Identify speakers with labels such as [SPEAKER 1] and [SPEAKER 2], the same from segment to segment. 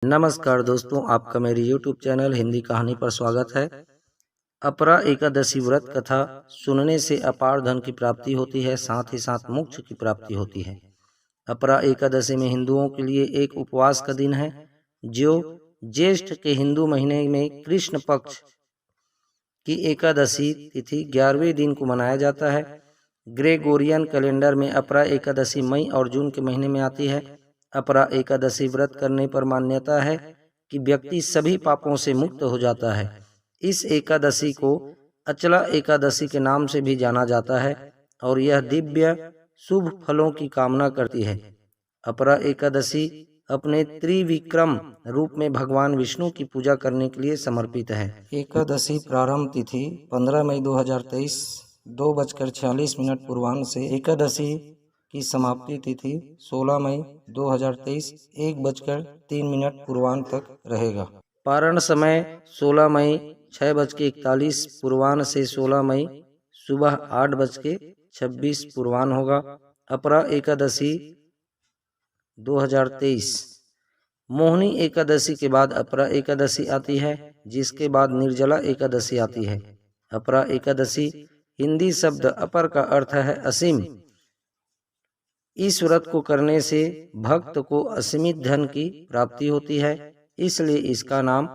[SPEAKER 1] नमस्कार दोस्तों, आपका मेरे YouTube चैनल हिंदी कहानी पर स्वागत है। अपरा एकादशी व्रत कथा सुनने से अपार धन की प्राप्ति होती है, साथ ही साथ मोक्ष की प्राप्ति होती है। अपरा एकादशी में हिंदुओं के लिए एक उपवास का दिन है, जो ज्येष्ठ के हिंदू महीने में कृष्ण पक्ष की एकादशी तिथि 11वें दिन को मनाया जाता है। ग्रेगोरियन कैलेंडर में अपरा एकादशी मई और जून के महीने में आती है। अपरा एकादशी व्रत करने पर मान्यता है कि व्यक्ति सभी पापों से मुक्त हो जाता है। इस एकादशी को अचला एकादशी के नाम से भी जाना जाता है और यह दिव्य शुभ फलों की कामना करती है। अपरा एकादशी अपने त्रिविक्रम रूप में भगवान विष्णु की पूजा करने के लिए समर्पित है। एकादशी प्रारंभ तिथि 15 मई 2023 2:46 पूर्वाह्न से एकादशी की समाप्ति तिथि 16 मई 2023 1:03 पूर्वाह्न तक रहेगा। पारण समय 16 मई 6:41 पूर्वाह्न से 16 मई सुबह 8:26 पूर्वाह्न होगा। अपरा एकादशी 2023 मोहिनी एकादशी के बाद अपरा एकादशी आती है, जिसके बाद निर्जला एकादशी आती है। अपरा एकादशी हिंदी शब्द अपर का अर्थ है असीम। इस व्रत को करने से भक्त को असीमित धन की प्राप्ति होती है, इसलिए इसका नाम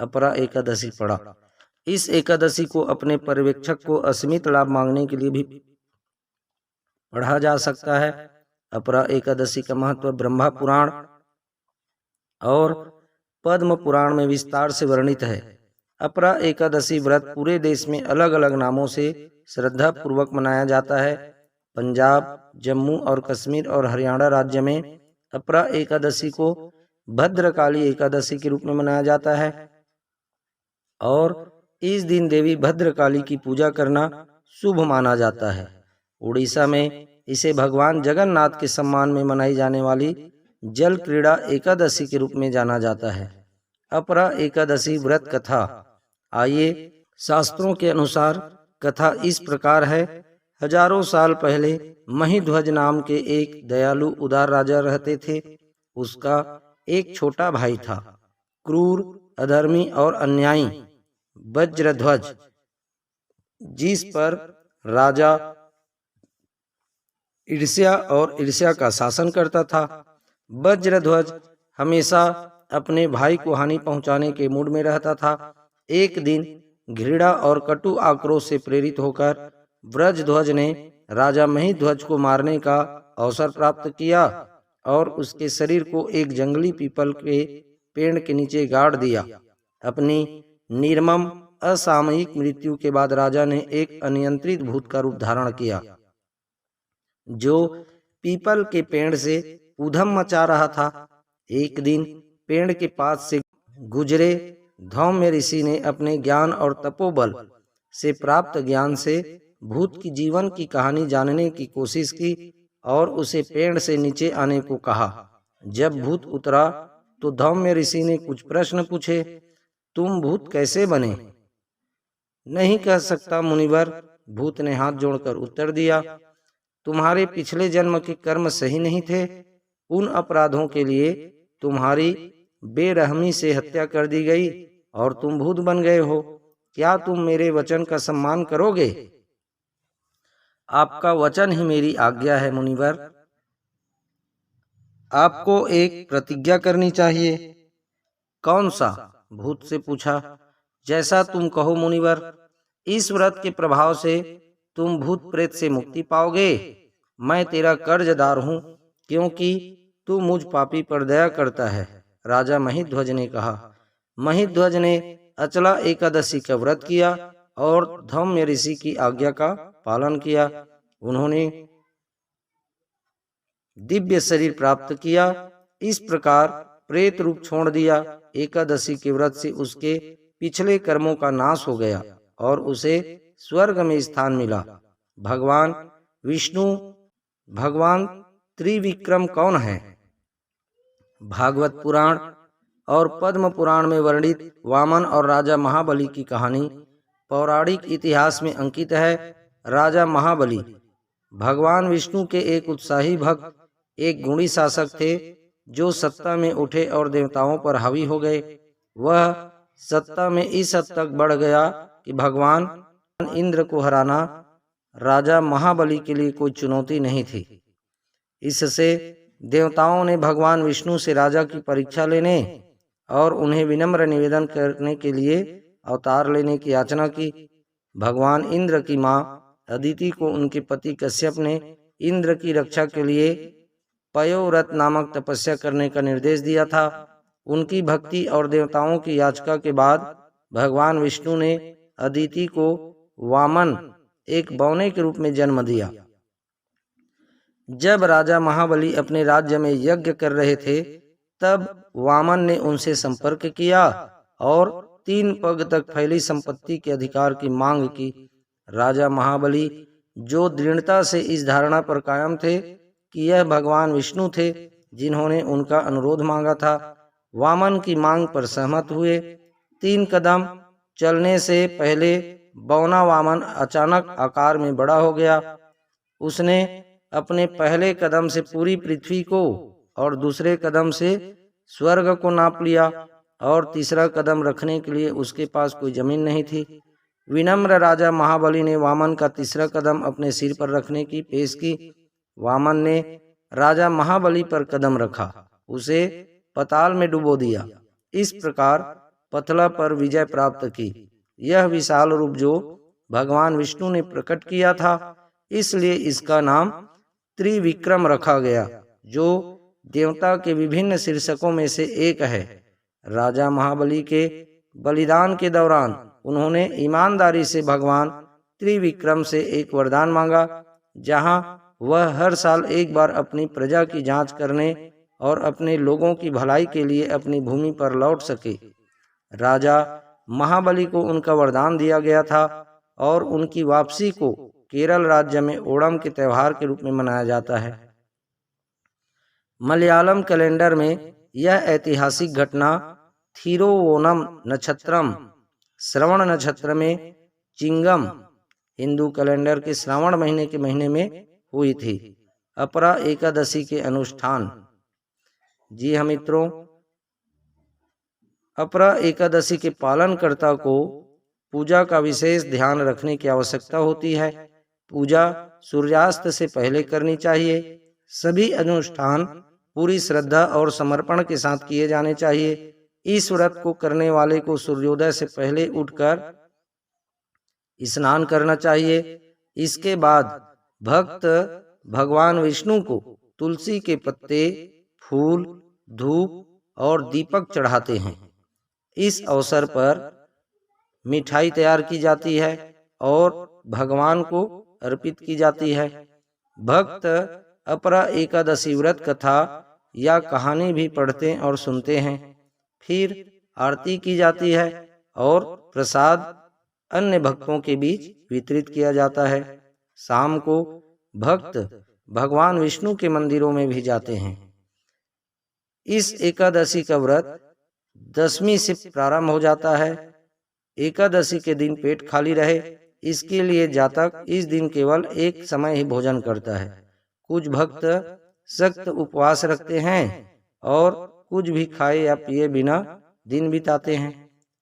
[SPEAKER 1] अपरा एकादशी पड़ा। इस एकादशी को अपने पर्यवेक्षक को असीमित लाभ मांगने के लिए भी पढ़ा जा सकता है। अपरा एकादशी का महत्व ब्रह्मा पुराण और पद्म पुराण में विस्तार से वर्णित है। अपरा एकादशी व्रत पूरे देश में अलग अलग नामों से श्रद्धा पूर्वक मनाया जाता है। पंजाब, जम्मू और कश्मीर और हरियाणा राज्य में अपरा एकादशी को भद्रकाली एकादशी के रूप में मनाया जाता है और इस दिन देवी भद्रकाली की पूजा करना शुभ माना जाता है। उड़ीसा में इसे भगवान जगन्नाथ के सम्मान में मनाई जाने वाली जल क्रीड़ा एकादशी के रूप में जाना जाता है। अपरा एकादशी व्रत कथा। आइए, शास्त्रों के अनुसार कथा इस प्रकार है। हजारों साल पहले महिध्वज नाम के एक दयालु उदार राजा रहते थे। उसका एक छोटा भाई था, क्रूर, अधर्मी और अन्यायी वज्रध्वज, जिस पर राजा ईर्ष्या का शासन करता था। वज्रध्वज हमेशा अपने भाई को हानि पहुंचाने के मूड में रहता था। एक दिन घृणा और कटु आक्रोश से प्रेरित होकर वज्रध्वज ने राजा महिध्वज को मारने का अवसर प्राप्त किया और उसके शरीर को एक जंगली पीपल के पेड़ के नीचे गाड़ दिया। अपनी निर्मम असामयिक मृत्यु के बाद राजा ने एक अनियंत्रित भूत का रूप धारण किया, जो पीपल के पेड़ से ऊधम मचा रहा था। एक दिन पेड़ के पास से गुजरे धौम्य ऋषि ने अपने ज्ञान और तपोबल से प्राप्त ज्ञान से भूत की जीवन की कहानी जानने की कोशिश की और उसे पेड़ से नीचे आने को कहा। जब भूत उतरा तो धौम्य ऋषि ने कुछ प्रश्न पूछे। तुम भूत कैसे बने? नहीं कह सकता मुनिवर, भूत ने हाथ जोड़कर उत्तर दिया। तुम्हारे पिछले जन्म के कर्म सही नहीं थे। उन अपराधों के लिए तुम्हारी बेरहमी से हत्या कर दी गई और तुम भूत बन गए हो। क्या तुम मेरे वचन का सम्मान करोगे? आपका वचन ही मेरी आज्ञा है मुनिवर। आपको एक प्रतिज्ञा करनी चाहिए। कौन सा? भूत से पूछा। जैसा तुम कहो मुनिवर। इस व्रत के प्रभाव से तुम भूत प्रेत से मुक्ति पाओगे। मैं तेरा कर्जदार हूँ, क्योंकि तू मुझ पापी पर दया करता है, राजा महिध्वज ने कहा। महिध्वज ने अचला एकादशी का व्रत किया और धौम्य ऋषि की आज्ञा का पालन किया। उन्होंने दिव्य शरीर प्राप्त किया। इस प्रकार प्रेत रूप छोड़ दिया। एकादशी के व्रत से उसके पिछले कर्मों का नाश हो गया और उसे स्वर्ग में स्थान मिला। भगवान विष्णु, भगवान त्रिविक्रम कौन है? भागवत पुराण और पद्म पुराण में वर्णित वामन और राजा महाबली की कहानी पौराणिक इतिहास में अंकित है। राजा महाबली भगवान विष्णु के एक उत्साही भक्त, एक गुणी शासक थे। जो सत्ता में उठे और देवताओं पर हावी हो गए। वह सत्ता में इस हद तक बढ़ गया कि भगवान इंद्र को हराना राजा महाबली के लिए कोई चुनौती नहीं थी। इससे देवताओं ने भगवान विष्णु से राजा की परीक्षा लेने और उन्हें विनम्र निवेदन करने के लिए अवतार लेने की याचना की। भगवान इंद्र की मां अदिति को उनके पति कश्यप ने इंद्र की रक्षा के लिए पयोव्रत नामक तपस्या करने का निर्देश दिया था। उनकी भक्ति और देवताओं की याचना के बाद भगवान विष्णु ने अदिति को वामन, एक बौने के रूप में जन्म दिया। जब राजा महाबली अपने राज्य में यज्ञ कर रहे थे, तब वामन ने उनसे संपर्क किया और 3 पग तक फैली संपत्ति के अधिकार की मांग की। राजा महाबली, जो दृढ़ता से इस धारणा पर कायम थे कि यह भगवान विष्णु थे जिन्होंने उनका अनुरोध मांगा था, वामन की मांग पर सहमत हुए। 3 कदम चलने से पहले बौना वामन अचानक आकार में बड़ा हो गया। उसने अपने पहले कदम से पूरी पृथ्वी को और दूसरे कदम से स्वर्ग को नाप लिया और तीसरा कदम रखने के लिए उसके पास कोई जमीन नहीं थी। विनम्र राजा महाबली ने वामन का तीसरा कदम अपने सिर पर रखने की पेश की। वामन ने राजा महाबली पर कदम रखा, उसे पाताल में डुबो दिया। इस प्रकार पथला पर विजय प्राप्त की। यह विशाल रूप जो भगवान विष्णु ने प्रकट किया था, इसलिए इसका नाम त्रिविक्रम रखा गया, जो देवता के विभिन्न शीर्षकों में से एक है। राजा महाबली के बलिदान के दौरान उन्होंने ईमानदारी से भगवान त्रिविक्रम से एक वरदान मांगा, जहां वह हर साल एक बार अपनी प्रजा की जांच करने और अपने लोगों की भलाई के लिए अपनी भूमि पर लौट सके। राजा महाबली को उनका वरदान दिया गया था और उनकी वापसी को केरल राज्य में ओणम के त्योहार के रूप में मनाया जाता है। मलयालम कैलेंडर में यह ऐतिहासिक घटना थिरुवोणम नक्षत्रम, श्रवण नक्षत्र में चिंगम, हिंदू कैलेंडर के श्रावण महीने के महीने में हुई थी। अपरा एकादशी के अनुष्ठान। जी हाँ मित्रों, अपरा एकादशी के पालनकर्ता को पूजा का विशेष ध्यान रखने की आवश्यकता होती है। पूजा सूर्यास्त से पहले करनी चाहिए। सभी अनुष्ठान पूरी श्रद्धा और समर्पण के साथ किए जाने चाहिए। इस व्रत को करने वाले को सूर्योदय से पहले उठकर स्नान करना चाहिए। इसके बाद भक्त भगवान विष्णु को तुलसी के पत्ते, फूल, धूप और दीपक चढ़ाते हैं। इस अवसर पर मिठाई तैयार की जाती है और भगवान को अर्पित की जाती है। भक्त अपरा एकादशी व्रत कथा या कहानी भी पढ़ते और सुनते हैं। फिर आरती की जाती है और प्रसाद अन्य भक्तों के बीच वितरित किया जाता है। शाम को भक्त भगवान विष्णु के मंदिरों में भी जाते हैं। इस एकादशी का व्रत दशमी से प्रारंभ हो जाता है। एकादशी के दिन पेट खाली रहे, इसके लिए जातक इस दिन केवल एक समय ही भोजन करता है। कुछ भक्त सख्त उपवास रखते हैं और कुछ भी खाए या पिए बिना दिन बिताते हैं।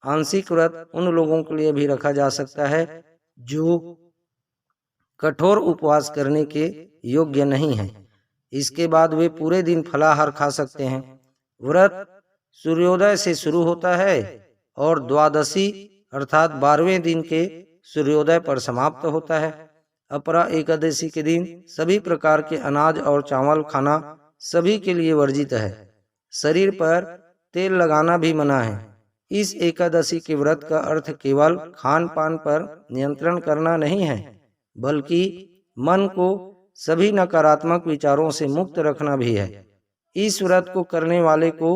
[SPEAKER 1] आंशिक व्रत उन लोगों के लिए भी रखा जा सकता है जो कठोर उपवास करने के योग्य नहीं है। इसके बाद वे पूरे दिन फलाहार खा सकते हैं। व्रत सूर्योदय से शुरू होता है और द्वादशी अर्थात 12वें दिन के सूर्योदय पर समाप्त होता है। अपरा एकादशी के दिन सभी प्रकार के अनाज और चावल खाना सभी के लिए वर्जित है। शरीर पर तेल लगाना भी मना है। इस एकादशी के व्रत का अर्थ केवल खान पान पर नियंत्रण करना नहीं है, बल्कि मन को सभी नकारात्मक विचारों से मुक्त रखना भी है। इस व्रत को करने वाले को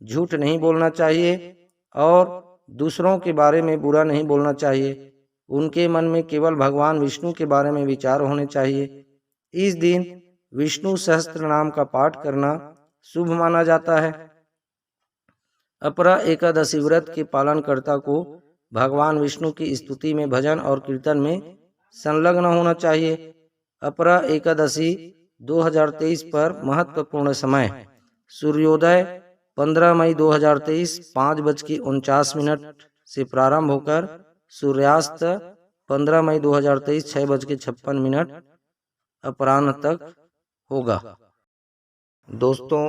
[SPEAKER 1] झूठ नहीं बोलना चाहिए और दूसरों के बारे में बुरा नहीं बोलना चाहिए। उनके मन में केवल भगवान विष्णु के बारे में विचार होने चाहिए। इस दिन विष्णु सहस्त्र नाम का पाठ करना शुभ माना जाता है। अपरा एकादशी व्रत के पालनकर्ता को भगवान विष्णु की स्तुति में, भजन और कीर्तन में संलग्न होना चाहिए। अपरा एकादशी 2023 पर महत्वपूर्ण समय सूर्योदय 15 मई 2023 5:49 से प्रारंभ होकर सूर्यास्त 15 मई 2023 6:56 अपराह्न तक होगा। दोस्तों,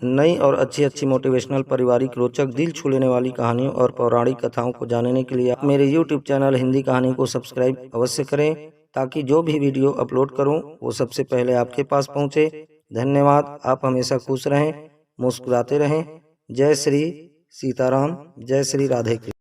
[SPEAKER 1] नई और अच्छी मोटिवेशनल, पारिवारिक, रोचक, दिल छू लेने वाली कहानियों और पौराणिक कथाओं को जानने के लिए आप मेरे YouTube चैनल हिंदी कहानी को सब्सक्राइब अवश्य करें, ताकि जो भी वीडियो अपलोड करूं वो सबसे पहले आपके पास पहुंचे। धन्यवाद। आप हमेशा खुश रहें, मुस्कुराते रहें। जय श्री सीताराम, जय श्री राधे कृष्ण।